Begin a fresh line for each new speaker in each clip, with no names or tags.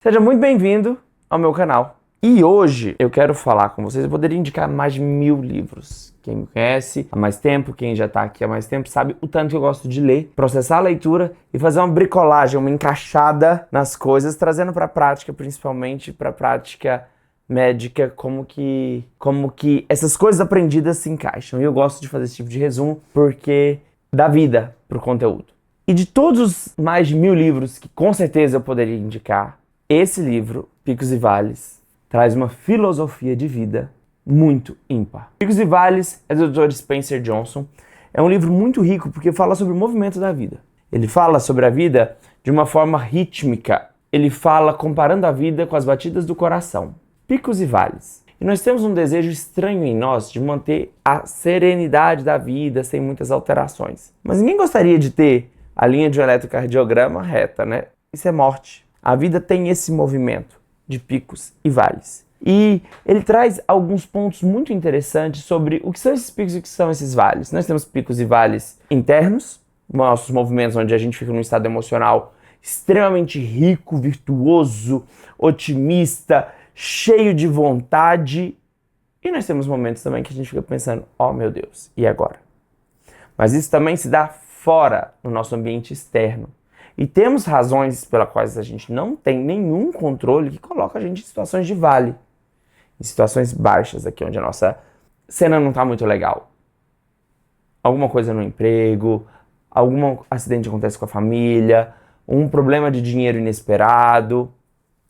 Seja muito bem-vindo ao meu canal. E hoje eu quero falar com vocês, eu poderia indicar mais de 1000 livros. Quem me conhece há mais tempo, quem já tá aqui há mais tempo, sabe o tanto que eu gosto de ler, processar a leitura e fazer uma bricolagem, uma encaixada nas coisas, trazendo para a prática, principalmente para a prática médica, como que essas coisas aprendidas se encaixam. E eu gosto de fazer esse tipo de resumo porque dá vida pro conteúdo. E de todos os mais de 1000 livros que com certeza eu poderia indicar, esse livro, Picos e Vales, traz uma filosofia de vida muito ímpar. Picos e Vales é do Dr. Spencer Johnson. É um livro muito rico porque fala sobre o movimento da vida. Ele fala sobre a vida de uma forma rítmica. Ele fala comparando a vida com as batidas do coração. Picos e vales. E nós temos um desejo estranho em nós de manter a serenidade da vida sem muitas alterações. Mas ninguém gostaria de ter a linha de um eletrocardiograma reta, né? Isso é morte. A vida tem esse movimento de picos e vales. E ele traz alguns pontos muito interessantes sobre o que são esses picos e o que são esses vales. Nós temos picos e vales internos, nossos movimentos onde a gente fica num estado emocional extremamente rico, virtuoso, otimista, cheio de vontade. E nós temos momentos também que a gente fica pensando, oh meu Deus, e agora? Mas isso também se dá fora no nosso ambiente externo. E temos razões pelas quais a gente não tem nenhum controle que coloca a gente em situações de vale. Em situações baixas aqui, onde a nossa cena não está muito legal. Alguma coisa no emprego, algum acidente acontece com a família, um problema de dinheiro inesperado.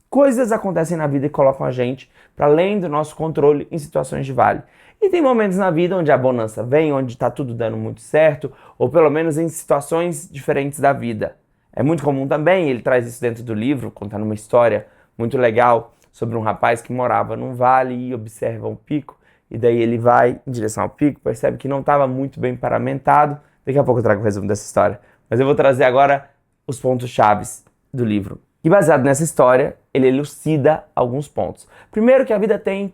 Coisas acontecem na vida e colocam a gente para além do nosso controle em situações de vale. E tem momentos na vida onde a bonança vem, onde está tudo dando muito certo, ou pelo menos em situações diferentes da vida. É muito comum também, ele traz isso dentro do livro, contando uma história muito legal sobre um rapaz que morava num vale e observa um pico, e daí ele vai em direção ao pico, percebe que não estava muito bem paramentado. Daqui a pouco eu trago o resumo dessa história. Mas eu vou trazer agora os pontos chaves do livro. E baseado nessa história, ele elucida alguns pontos. Primeiro que a vida tem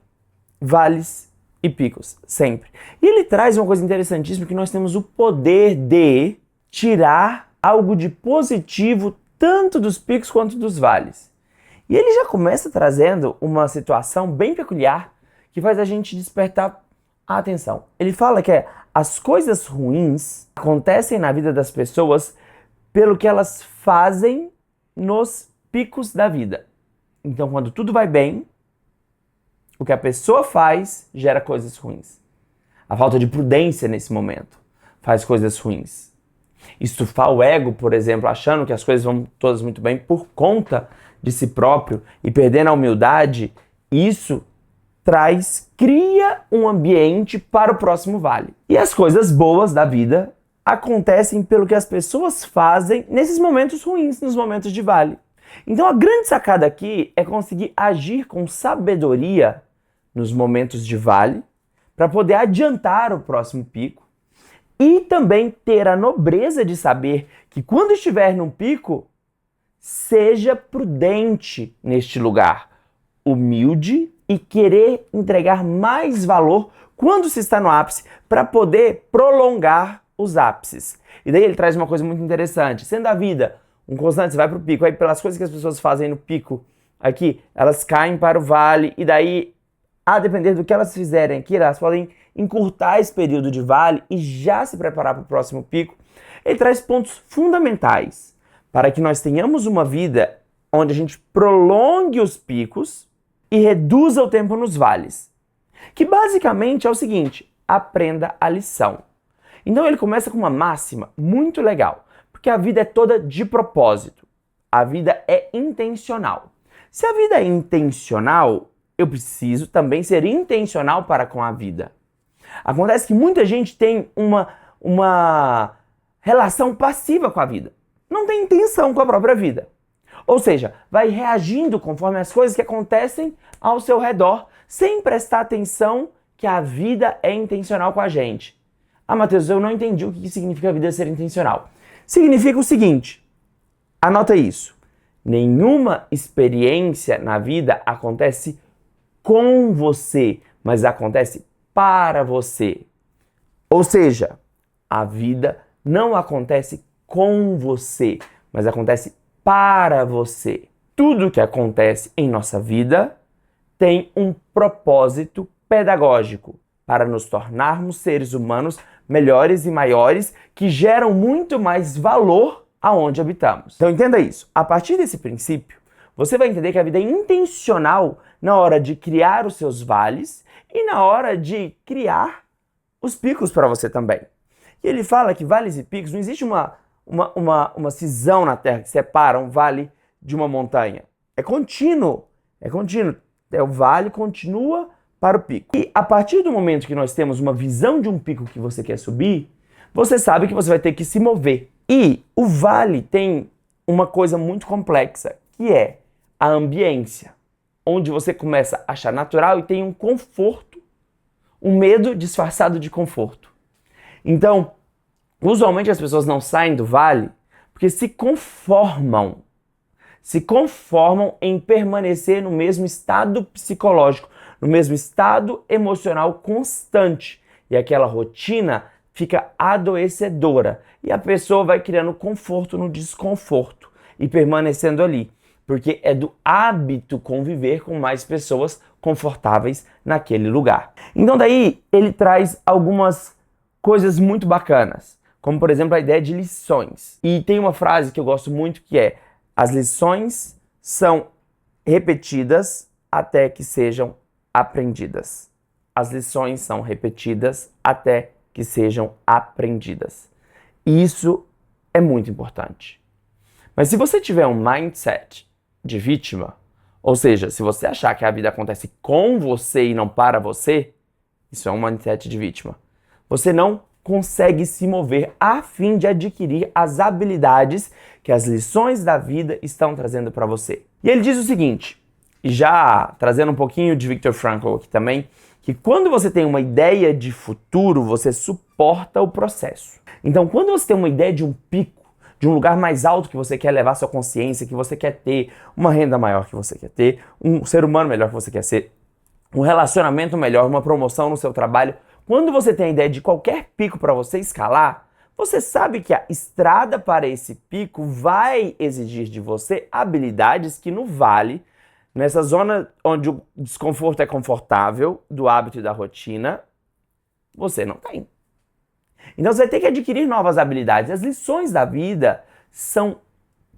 vales e picos, sempre. E ele traz uma coisa interessantíssima, que nós temos o poder de tirar algo de positivo tanto dos picos quanto dos vales. E ele já começa trazendo uma situação bem peculiar que faz a gente despertar a atenção. Ele fala que as coisas ruins acontecem na vida das pessoas pelo que elas fazem nos picos da vida. Então, quando tudo vai bem, o que a pessoa faz gera coisas ruins. A falta de prudência nesse momento faz coisas ruins. Estufar o ego, por exemplo, achando que as coisas vão todas muito bem por conta de si próprio e perdendo a humildade, isso cria um ambiente para o próximo vale. E as coisas boas da vida acontecem pelo que as pessoas fazem nesses momentos ruins, nos momentos de vale. Então a grande sacada aqui é conseguir agir com sabedoria nos momentos de vale para poder adiantar o próximo pico e também ter a nobreza de saber que quando estiver num pico, seja prudente neste lugar, humilde e querer entregar mais valor quando se está no ápice para poder prolongar os ápices. E daí ele traz uma coisa muito interessante, sendo a vida um constante, você vai para o pico, aí pelas coisas que as pessoas fazem no pico aqui, elas caem para o vale e daí, a depender do que elas fizerem aqui, elas podem encurtar esse período de vale e já se preparar para o próximo pico. Ele traz pontos fundamentais para que nós tenhamos uma vida onde a gente prolongue os picos e reduza o tempo nos vales. Que basicamente é o seguinte, aprenda a lição. Então ele começa com uma máxima muito legal, porque a vida é toda de propósito. A vida é intencional. Se a vida é intencional, eu preciso também ser intencional para com a vida. Acontece que muita gente tem uma relação passiva com a vida. Não tem intenção com a própria vida. Ou seja, vai reagindo conforme as coisas que acontecem ao seu redor, sem prestar atenção que a vida é intencional com a gente. Ah, Matheus, eu não entendi o que significa a vida ser intencional. Significa o seguinte, anota isso. Nenhuma experiência na vida acontece com você, mas acontece para você. Ou seja, a vida não acontece com você, mas acontece para você. tudo que acontece em nossa vida tem um propósito pedagógico para nos tornarmos seres humanos melhores e maiores que geram muito mais valor aonde habitamos. Então entenda isso. A partir desse princípio, você vai entender que a vida é intencional na hora de criar os seus vales e na hora de criar os picos para você também. E ele fala que vales e picos, não existe uma cisão na Terra que separa um vale de uma montanha. É contínuo. É contínuo. O vale continua para o pico. E a partir do momento que nós temos uma visão de um pico que você quer subir, você sabe que você vai ter que se mover. E o vale tem uma coisa muito complexa, que é a ambiência, onde você começa a achar natural e tem um conforto, um medo disfarçado de conforto. Então, usualmente as pessoas não saem do vale porque se conformam em permanecer no mesmo estado psicológico, no mesmo estado emocional constante. E aquela rotina fica adoecedora. E a pessoa vai criando conforto no desconforto e permanecendo ali. Porque é do hábito conviver com mais pessoas confortáveis naquele lugar. Então daí ele traz algumas coisas muito bacanas. Como por exemplo a ideia de lições. E tem uma frase que eu gosto muito que é: as lições são repetidas até que sejam aprendidas. As lições são repetidas até que sejam aprendidas. Isso é muito importante. Mas se você tiver um mindset de vítima, ou seja, se você achar que a vida acontece com você e não para você, isso é um mindset de vítima. Você não consegue se mover a fim de adquirir as habilidades que as lições da vida estão trazendo para você. E ele diz o seguinte, e já trazendo um pouquinho de Viktor Frankl aqui também, que quando você tem uma ideia de futuro, você suporta o processo. Então, quando você tem uma ideia de um pico, de um lugar mais alto que você quer levar sua consciência, que você quer ter, uma renda maior que você quer ter, um ser humano melhor que você quer ser, um relacionamento melhor, uma promoção no seu trabalho, quando você tem a ideia de qualquer pico para você escalar, você sabe que a estrada para esse pico vai exigir de você habilidades que no vale, nessa zona onde o desconforto é confortável, do hábito e da rotina, você não tem. Então você vai ter que adquirir novas habilidades. As lições da vida são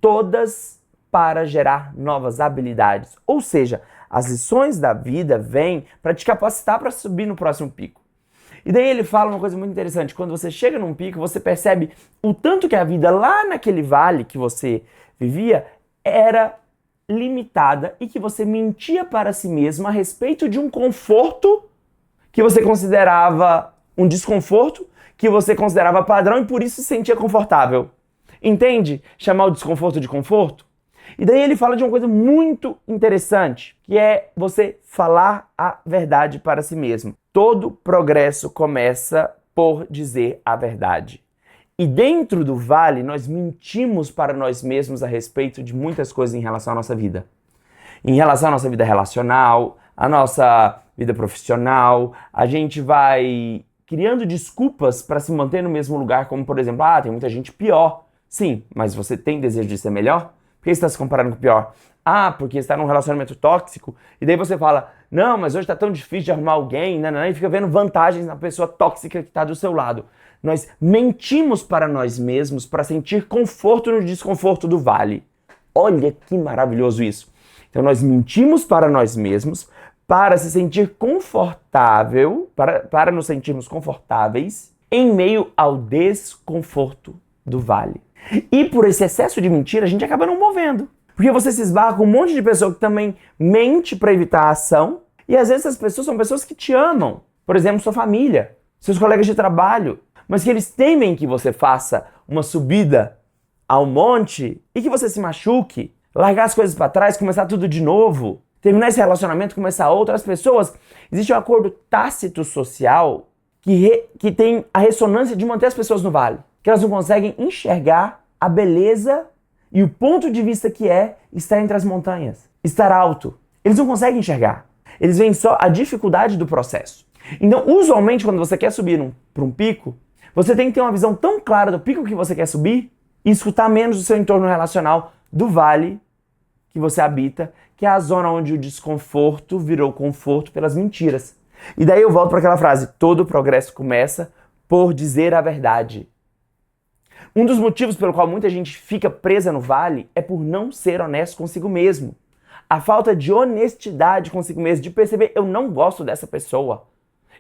todas para gerar novas habilidades. Ou seja, as lições da vida vêm para te capacitar para subir no próximo pico. E daí ele fala uma coisa muito interessante. Quando você chega num pico, você percebe o tanto que a vida lá naquele vale que você vivia era limitada e que você mentia para si mesmo a respeito de um conforto que você considerava um desconforto, que você considerava padrão e por isso se sentia confortável. Entende? Chamar o desconforto de conforto? E daí ele fala de uma coisa muito interessante, que é você falar a verdade para si mesmo. Todo progresso começa por dizer a verdade. E dentro do vale, nós mentimos para nós mesmos a respeito de muitas coisas em relação à nossa vida. Em relação à nossa vida relacional, à nossa vida profissional, a gente vai criando desculpas para se manter no mesmo lugar, como por exemplo, tem muita gente pior. Sim, mas você tem desejo de ser melhor? Por que você está se comparando com o pior? Porque você está num relacionamento tóxico, e daí você fala, não, mas hoje está tão difícil de arrumar alguém, e fica vendo vantagens na pessoa tóxica que está do seu lado. Nós mentimos para nós mesmos para sentir conforto no desconforto do vale. Olha que maravilhoso isso. Então nós mentimos para nós mesmos para se sentir confortável, para nos sentirmos confortáveis em meio ao desconforto do vale. E por esse excesso de mentira, a gente acaba não movendo. Porque você se esbarra com um monte de pessoa que também mente para evitar a ação. E às vezes essas pessoas são pessoas que te amam. Por exemplo, sua família, seus colegas de trabalho. Mas que eles temem que você faça uma subida ao monte e que você se machuque. Largar as coisas para trás, começar tudo de novo. Terminar esse relacionamento, começar outro. As pessoas, existe um acordo tácito social que tem a ressonância de manter as pessoas no vale. Que elas não conseguem enxergar a beleza e o ponto de vista que é estar entre as montanhas, estar alto. Eles não conseguem enxergar. Eles veem só a dificuldade do processo. Então, usualmente, quando você quer subir para um pico, você tem que ter uma visão tão clara do pico que você quer subir e escutar menos o seu entorno relacional do vale que você habita, que é a zona onde o desconforto virou conforto pelas mentiras. E daí eu volto para aquela frase: todo progresso começa por dizer a verdade. Um dos motivos pelo qual muita gente fica presa no vale é por não ser honesto consigo mesmo. A falta de honestidade consigo mesmo, de perceber: eu não gosto dessa pessoa,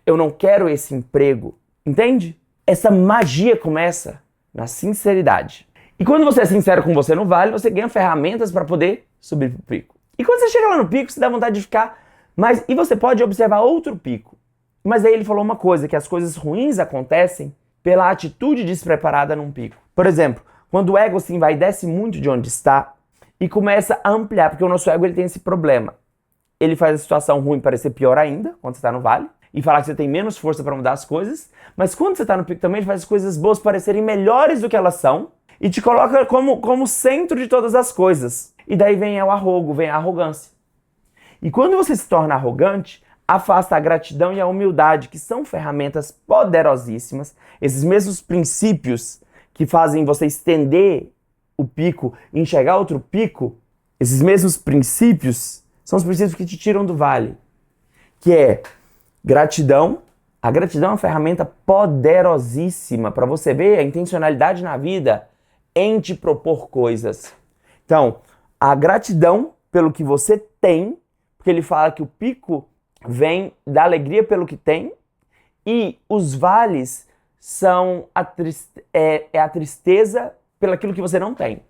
eu não quero esse emprego. Entende? Essa magia começa na sinceridade. E quando você é sincero com você no vale, você ganha ferramentas para poder subir pro pico. E quando você chega lá no pico, você dá vontade de ficar mais... E você pode observar outro pico. Mas aí ele falou uma coisa, que as coisas ruins acontecem pela atitude despreparada num pico. Por exemplo, quando o ego se envaidece muito de onde está e começa a ampliar, porque o nosso ego ele tem esse problema. Ele faz a situação ruim parecer pior ainda, quando você está no vale, e falar que você tem menos força para mudar as coisas, mas quando você está no pico também, ele faz as coisas boas parecerem melhores do que elas são e te coloca como centro de todas as coisas. E daí vem o arrogo, vem a arrogância. E quando você se torna arrogante, afasta a gratidão e a humildade, que são ferramentas poderosíssimas, esses mesmos princípios que fazem você estender o pico e enxergar outro pico, esses mesmos princípios são os princípios que te tiram do vale, que é gratidão. A gratidão é uma ferramenta poderosíssima para você ver a intencionalidade na vida em te propor coisas. Então, a gratidão pelo que você tem, porque ele fala que o pico vem da alegria pelo que tem e os vales são a tristeza pelaquilo que você não tem,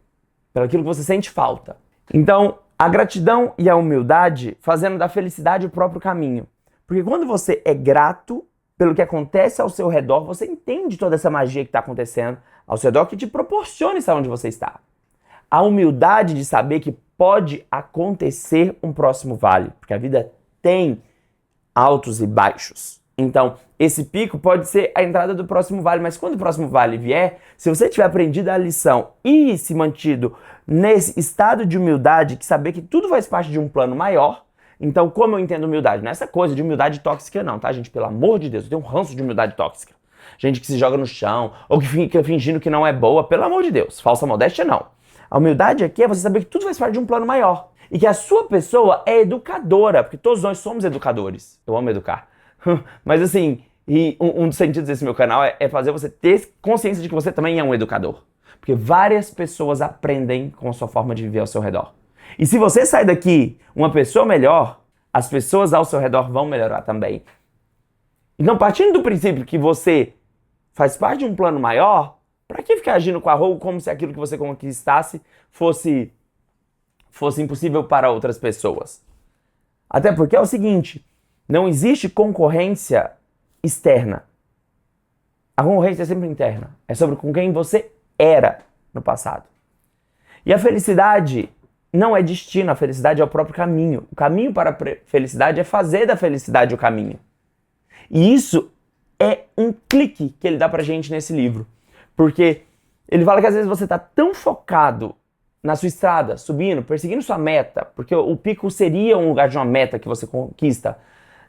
pelaquilo que você sente falta. Então, a gratidão e a humildade fazendo da felicidade o próprio caminho. Porque quando você é grato pelo que acontece ao seu redor, você entende toda essa magia que está acontecendo ao seu redor que te proporciona estar onde você está. A humildade de saber que pode acontecer um próximo vale, porque a vida tem altos e baixos. Então, esse pico pode ser a entrada do próximo vale, mas quando o próximo vale vier, se você tiver aprendido a lição e se mantido nesse estado de humildade, que saber que tudo faz parte de um plano maior. Então, como eu entendo humildade? Não é essa coisa de humildade tóxica não, tá, gente? Pelo amor de Deus, eu tenho um ranço de humildade tóxica. Gente que se joga no chão, ou que fica fingindo que não é boa, pelo amor de Deus. Falsa modéstia, não. A humildade aqui é você saber que tudo faz parte de um plano maior. E que a sua pessoa é educadora, porque todos nós somos educadores. Eu amo educar. Mas assim, e um dos sentidos desse meu canal é fazer você ter consciência de que você também é um educador. Porque várias pessoas aprendem com a sua forma de viver ao seu redor. E se você sai daqui uma pessoa melhor, as pessoas ao seu redor vão melhorar também. Então, partindo do princípio que você faz parte de um plano maior, para que ficar agindo com arrogo como se aquilo que você conquistasse fosse impossível para outras pessoas? Até porque é o seguinte, não existe concorrência externa. A concorrência é sempre interna. É sobre com quem você era no passado. E a felicidade não é destino, a felicidade é o próprio caminho. O caminho para a felicidade é fazer da felicidade o caminho. E isso é um clique que ele dá pra gente nesse livro. Porque ele fala que às vezes você tá tão focado na sua estrada, subindo, perseguindo sua meta, porque o pico seria um lugar de uma meta que você conquista,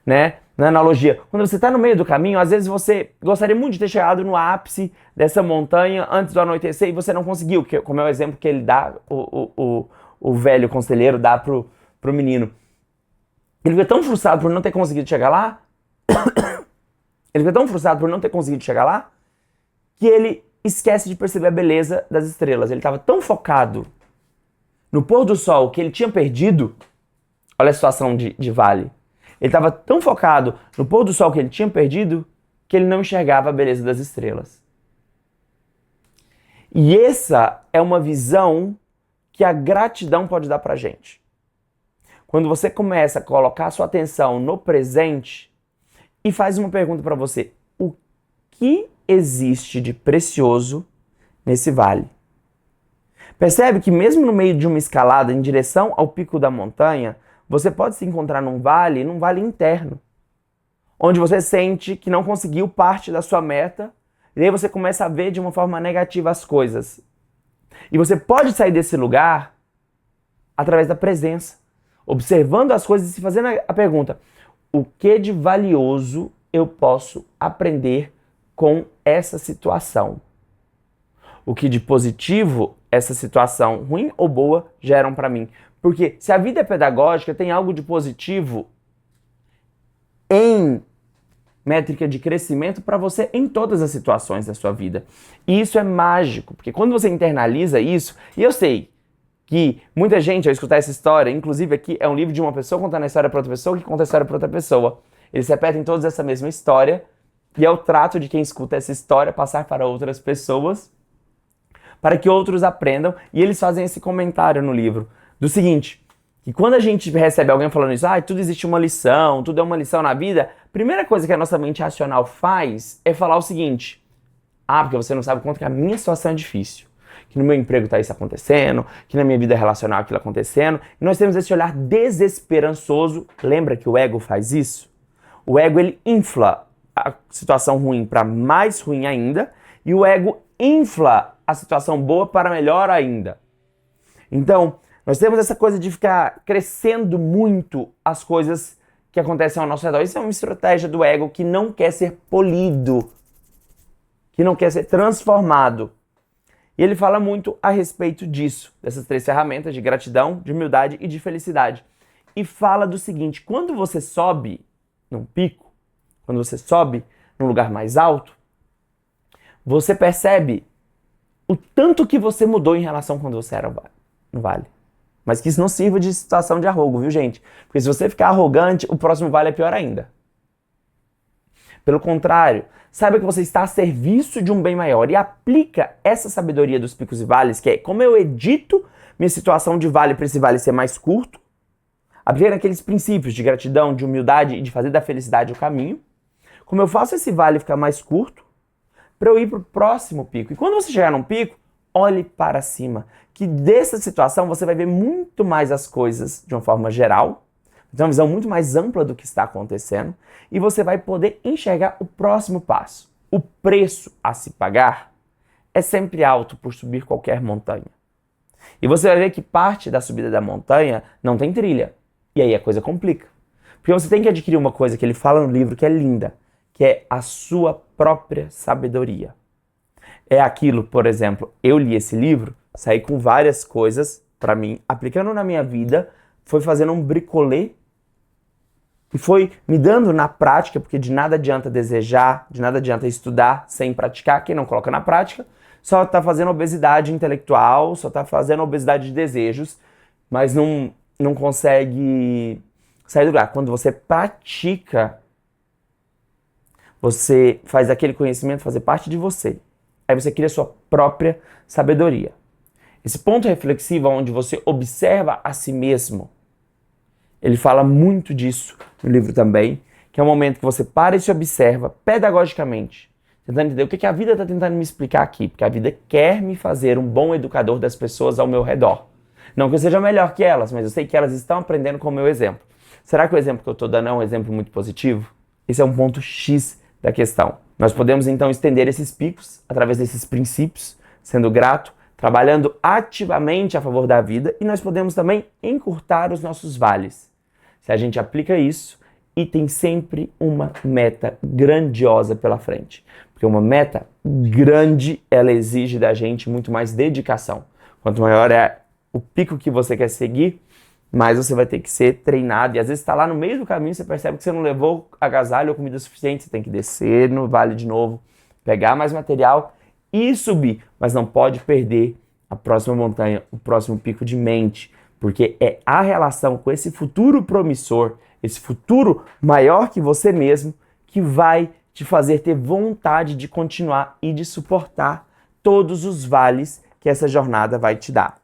né? Na analogia, quando você está no meio do caminho, às vezes você gostaria muito de ter chegado no ápice dessa montanha antes do anoitecer e você não conseguiu, como é o exemplo que ele dá, o velho conselheiro dá pro menino. Ele fica tão frustrado por não ter conseguido chegar lá, que ele esquece de perceber a beleza das estrelas. Ele estava tão focado no pôr do sol que ele tinha perdido, olha a situação de vale. Ele estava tão focado no pôr do sol que ele tinha perdido que ele não enxergava a beleza das estrelas. E essa é uma visão que a gratidão pode dar pra gente. Quando você começa a colocar a sua atenção no presente e faz uma pergunta para você: o que existe de precioso nesse vale? Percebe que mesmo no meio de uma escalada em direção ao pico da montanha, você pode se encontrar num vale interno, onde você sente que não conseguiu parte da sua meta, e aí você começa a ver de uma forma negativa as coisas. E você pode sair desse lugar através da presença, observando as coisas e se fazendo a pergunta: o que de valioso eu posso aprender com essa situação? O que de positivo essa situação, ruim ou boa, geram para mim? Porque se a vida é pedagógica, tem algo de positivo em métrica de crescimento para você em todas as situações da sua vida. E isso é mágico, porque quando você internaliza isso, e eu sei que muita gente, ao escutar essa história, inclusive aqui é um livro de uma pessoa contando a história para outra pessoa que conta a história para outra pessoa. Eles repetem todos essa mesma história e é o trato de quem escuta essa história passar para outras pessoas para que outros aprendam, e eles fazem esse comentário no livro do seguinte, que quando a gente recebe alguém falando isso, tudo existe uma lição, tudo é uma lição na vida, a primeira coisa que a nossa mente racional faz é falar o seguinte, porque você não sabe quanto que a minha situação é difícil, que no meu emprego está isso acontecendo, que na minha vida relacional aquilo acontecendo, e nós temos esse olhar desesperançoso. Lembra que o ego faz isso? O ego, ele infla a situação ruim para mais ruim ainda, e o ego infla a situação boa para melhor ainda. Então, nós temos essa coisa de ficar crescendo muito as coisas que acontecem ao nosso redor. Isso é uma estratégia do ego que não quer ser polido, que não quer ser transformado. E ele fala muito a respeito disso, dessas 3 ferramentas de gratidão, de humildade e de felicidade. E fala do seguinte, quando você sobe num pico, quando você sobe num lugar mais alto, você percebe o tanto que você mudou em relação quando você era no vale. Mas que isso não sirva de situação de arrogo, viu, gente? Porque se você ficar arrogante, o próximo vale é pior ainda. Pelo contrário, saiba que você está a serviço de um bem maior e aplica essa sabedoria dos picos e vales, que é como eu edito minha situação de vale para esse vale ser mais curto, aplicando aqueles princípios de gratidão, de humildade e de fazer da felicidade o caminho, como eu faço esse vale ficar mais curto, para eu ir para o próximo pico. E quando você chegar num pico, olhe para cima, que dessa situação você vai ver muito mais as coisas de uma forma geral, ter uma visão muito mais ampla do que está acontecendo, e você vai poder enxergar o próximo passo. O preço a se pagar é sempre alto por subir qualquer montanha. E você vai ver que parte da subida da montanha não tem trilha, e aí a coisa complica. Porque você tem que adquirir uma coisa que ele fala no livro que é linda, que é a sua própria sabedoria. É aquilo, por exemplo, eu li esse livro, saí com várias coisas para mim, aplicando na minha vida, foi fazendo um bricolê e foi me dando na prática, porque de nada adianta desejar, de nada adianta estudar sem praticar, quem não coloca na prática só está fazendo obesidade intelectual, só está fazendo obesidade de desejos, mas não consegue sair do lugar. Quando você pratica, você faz aquele conhecimento fazer parte de você. Aí você cria a sua própria sabedoria. Esse ponto reflexivo onde você observa a si mesmo, ele fala muito disso no livro também, que é o momento que você para e se observa pedagogicamente, tentando entender o que a vida está tentando me explicar aqui, porque a vida quer me fazer um bom educador das pessoas ao meu redor. Não que eu seja melhor que elas, mas eu sei que elas estão aprendendo com o meu exemplo. Será que o exemplo que eu estou dando é um exemplo muito positivo? Esse é um ponto X da questão. Nós podemos então estender esses picos através desses princípios, sendo grato, trabalhando ativamente a favor da vida, e nós podemos também encurtar os nossos vales. Se a gente aplica isso e tem sempre uma meta grandiosa pela frente. Porque uma meta grande, ela exige da gente muito mais dedicação. Quanto maior é o pico que você quer seguir, mais você vai ter que ser treinado. E às vezes está lá no meio do caminho, você percebe que você não levou agasalho ou comida suficiente, você tem que descer no vale de novo, pegar mais material e subir. Mas não pode perder a próxima montanha, o próximo pico de mente, porque é a relação com esse futuro promissor, esse futuro maior que você mesmo, que vai te fazer ter vontade de continuar e de suportar todos os vales que essa jornada vai te dar.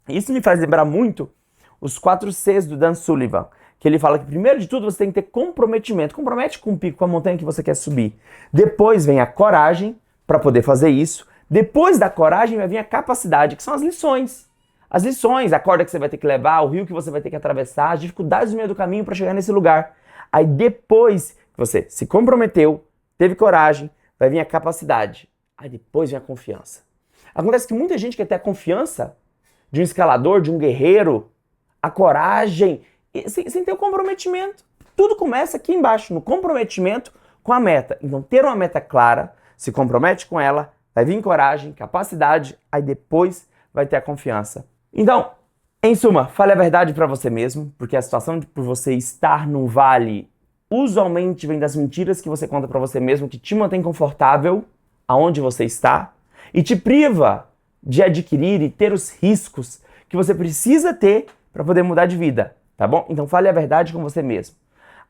Isso me faz lembrar muito os 4 Cs do Dan Sullivan, que ele fala que primeiro de tudo você tem que ter comprometimento. Compromete com o pico, com a montanha que você quer subir. Depois vem a coragem para poder fazer isso. Depois da coragem vai vir a capacidade, que são as lições. As lições, a corda que você vai ter que levar, o rio que você vai ter que atravessar, as dificuldades no meio do caminho para chegar nesse lugar. Aí depois que você se comprometeu, teve coragem, vai vir a capacidade. Aí depois vem a confiança. Acontece que muita gente quer ter a confiança de um escalador, de um guerreiro, a coragem, sem ter o comprometimento. Tudo começa aqui embaixo, no comprometimento com a meta. Então, ter uma meta clara, se compromete com ela, vai vir coragem, capacidade, aí depois vai ter a confiança. Então, Em suma, fale a verdade para você mesmo, porque a situação de por você estar num vale usualmente vem das mentiras que você conta para você mesmo, que te mantém confortável aonde você está e te priva de adquirir e ter os riscos que você precisa ter para poder mudar de vida, tá bom? Então fale a verdade com você mesmo.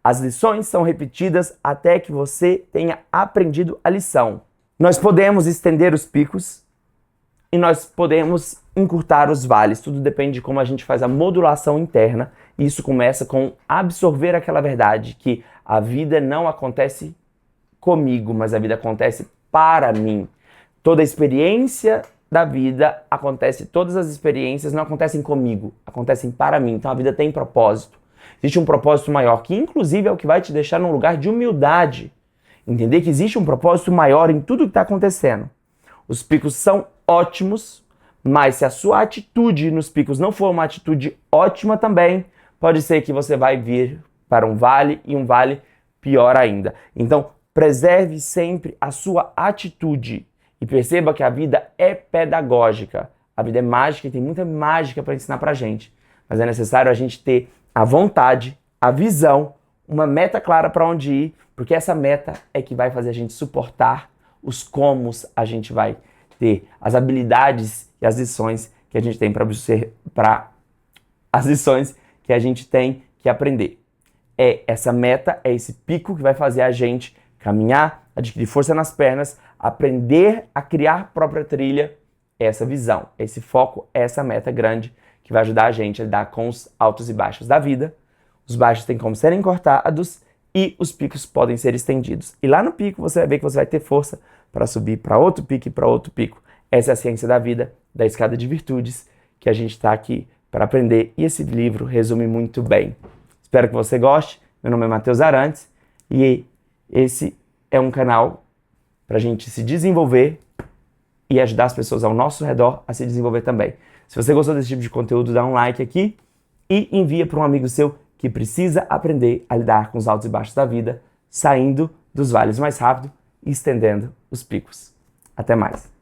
As lições são repetidas até que você tenha aprendido a lição. Nós podemos estender os picos e nós podemos encurtar os vales. Tudo depende de como a gente faz a modulação interna. E isso começa com absorver aquela verdade que a vida não acontece comigo, mas a vida acontece para mim. Toda experiência da vida acontece, todas as experiências não acontecem comigo, acontecem para mim. Então a vida tem propósito. Existe um propósito maior, que inclusive é o que vai te deixar num lugar de humildade. Entender que existe um propósito maior em tudo que está acontecendo. Os picos são ótimos, mas se a sua atitude nos picos não for uma atitude ótima também, pode ser que você vai vir para um vale e um vale pior ainda. Então, preserve sempre a sua atitude e perceba que a vida é pedagógica. A vida é mágica e tem muita mágica para ensinar pra gente. Mas é necessário a gente ter a vontade, a visão, uma meta clara para onde ir, porque essa meta é que vai fazer a gente suportar os comos a gente vai ter, as habilidades e as lições que a gente tem as lições que a gente tem que aprender. É essa meta, é esse pico que vai fazer a gente caminhar, adquirir força nas pernas, aprender a criar própria trilha, essa visão, esse foco, essa meta grande que vai ajudar a gente a lidar com os altos e baixos da vida. Os baixos têm como serem cortados e os picos podem ser estendidos. E lá no pico você vai ver que você vai ter força para subir para outro pico e para outro pico. Essa é a ciência da vida, da escada de virtudes, que a gente está aqui para aprender. E esse livro resume muito bem. Espero que você goste. Meu nome é Matheus Arantes e esse é um canal para a gente se desenvolver e ajudar as pessoas ao nosso redor a se desenvolver também. Se você gostou desse tipo de conteúdo, dá um like aqui e envia para um amigo seu que precisa aprender a lidar com os altos e baixos da vida, saindo dos vales mais rápido e estendendo os picos. Até mais!